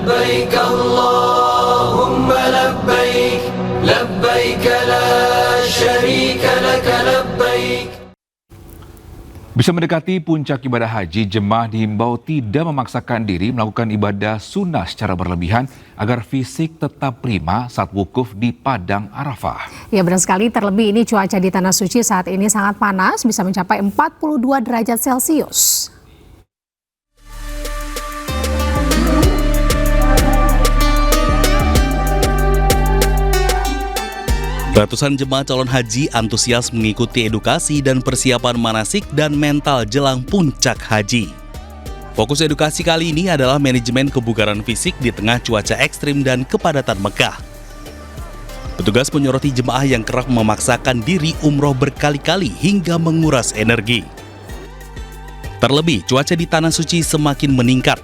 لبيك اللهم لبيك لبيك لا شريك لك لبيك. Bisa mendekati puncak ibadah haji, jemaah dihimbau tidak memaksakan diri melakukan ibadah sunnah secara berlebihan agar fisik tetap prima saat wukuf di Padang Arafah. Ya benar sekali, terlebih ini cuaca di Tanah Suci saat ini sangat panas, bisa mencapai 42 derajat Celcius. Ratusan jemaah calon haji antusias mengikuti edukasi dan persiapan manasik dan mental jelang puncak haji. Fokus edukasi kali ini adalah manajemen kebugaran fisik di tengah cuaca ekstrim dan kepadatan Mekah. Petugas menyoroti jemaah yang kerap memaksakan diri umroh berkali-kali hingga menguras energi. Terlebih, cuaca di Tanah Suci semakin meningkat.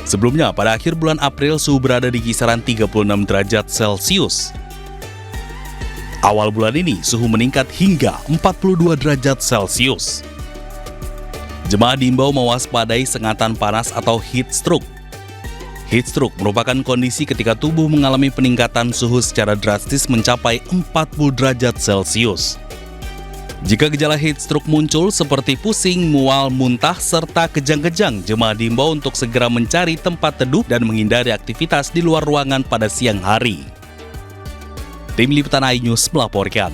Sebelumnya, pada akhir bulan April suhu berada di kisaran 36 derajat Celcius. Awal bulan ini, suhu meningkat hingga 42 derajat Celcius. Jemaah diimbau mewaspadai sengatan panas atau heat stroke. Heat stroke merupakan kondisi ketika tubuh mengalami peningkatan suhu secara drastis mencapai 40 derajat Celcius. Jika gejala heat stroke muncul seperti pusing, mual, muntah, serta kejang-kejang, jemaah diimbau untuk segera mencari tempat teduh dan menghindari aktivitas di luar ruangan pada siang hari. Tim Liputan iNews melaporkan.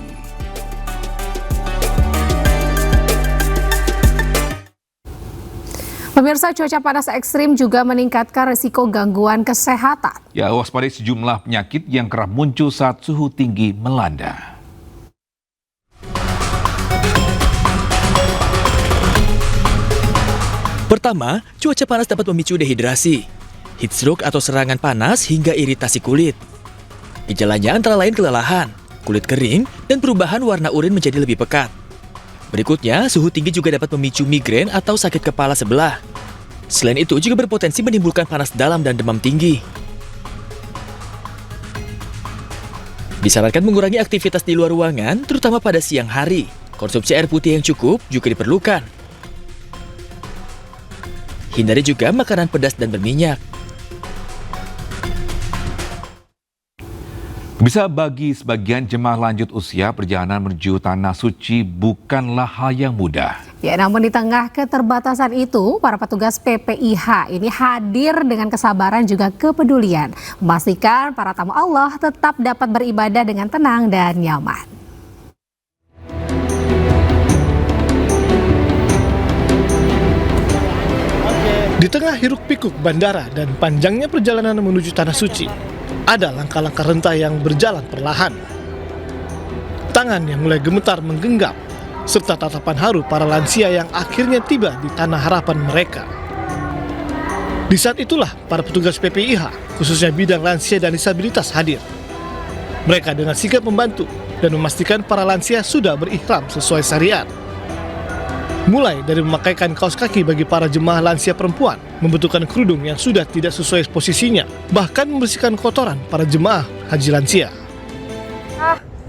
Pemirsa, cuaca panas ekstrim juga meningkatkan risiko gangguan kesehatan. Ya, waspadai sejumlah penyakit yang kerap muncul saat suhu tinggi melanda. Pertama, cuaca panas dapat memicu dehidrasi, heat stroke atau serangan panas hingga iritasi kulit. Gejalanya antara lain kelelahan, kulit kering, dan perubahan warna urin menjadi lebih pekat. Berikutnya, suhu tinggi juga dapat memicu migrain atau sakit kepala sebelah. Selain itu, juga berpotensi menimbulkan panas dalam dan demam tinggi. Disarankan mengurangi aktivitas di luar ruangan, terutama pada siang hari. Konsumsi air putih yang cukup juga diperlukan. Hindari juga makanan pedas dan berminyak. Bisa bagi sebagian jemaah lanjut usia, perjalanan menuju Tanah Suci bukanlah hal yang mudah. Ya, namun di tengah keterbatasan itu, para petugas PPIH ini hadir dengan kesabaran juga kepedulian, memastikan para tamu Allah tetap dapat beribadah dengan tenang dan nyaman. Di tengah hiruk-pikuk bandara dan panjangnya perjalanan menuju Tanah Suci, ada langkah-langkah rentah yang berjalan perlahan. Tangan yang mulai gemetar menggenggam, serta tatapan haru para lansia yang akhirnya tiba di tanah harapan mereka. Di saat itulah para petugas PPIH, khususnya bidang lansia dan disabilitas hadir. Mereka dengan sigap membantu dan memastikan para lansia sudah berihram sesuai syariat. Mulai dari memakaikan kaos kaki bagi para jemaah lansia perempuan, membutuhkan kerudung yang sudah tidak sesuai posisinya, bahkan membersihkan kotoran para jemaah haji lansia.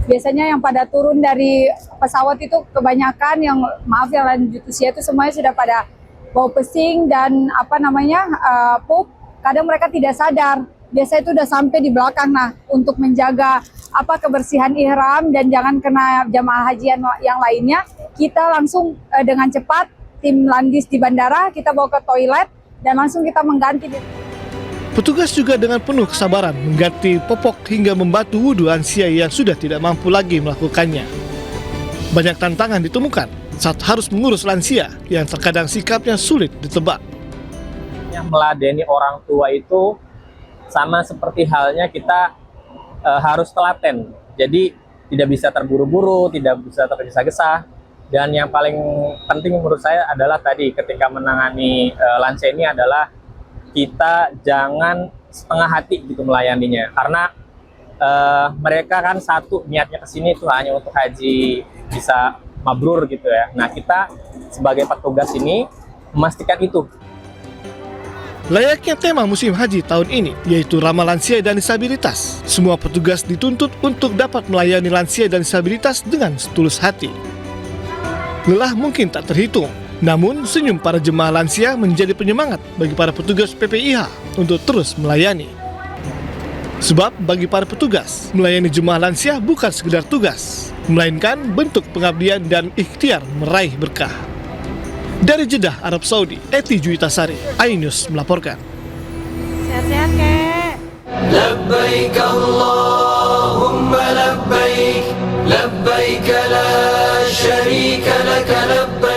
Biasanya yang pada turun dari pesawat itu kebanyakan yang lanjut usia itu semuanya sudah pada bau pesing dan pup. Kadang mereka tidak sadar. Biasanya itu udah sampai di belakang. Nah, untuk menjaga kebersihan ihram dan jangan kena jamaah haji yang lainnya, kita langsung dengan cepat tim landis di bandara kita bawa ke toilet dan langsung kita mengganti. Petugas juga dengan penuh kesabaran mengganti popok hingga membantu wudhu lansia yang sudah tidak mampu lagi melakukannya. Banyak tantangan ditemukan saat harus mengurus lansia yang terkadang sikapnya sulit ditebak. Yang meladeni orang tua itu sama seperti halnya kita harus telaten. Jadi tidak bisa terburu-buru, tidak bisa tergesa-gesa. Dan yang paling penting menurut saya adalah tadi ketika menangani lansia ini adalah kita jangan setengah hati gitu melayaninya, karena mereka kan satu niatnya kesini itu hanya untuk haji bisa mabrur gitu ya. Nah, kita sebagai petugas ini memastikan itu. Layaknya tema musim haji tahun ini, yaitu ramah lansia dan disabilitas. Semua petugas dituntut untuk dapat melayani lansia dan disabilitas dengan setulus hati. Lelah mungkin tak terhitung, Namun, senyum para jemaah lansia menjadi penyemangat bagi para petugas PPIH untuk terus melayani. Sebab bagi para petugas, melayani jemaah lansia bukan sekedar tugas, melainkan bentuk pengabdian dan ikhtiar meraih berkah. Dari Jeddah, Arab Saudi, Eti Juitasari, iNews melaporkan. Sehat-sehat, Kek. لبيك اللهم لبيك لبيك لا شريك لك لبيك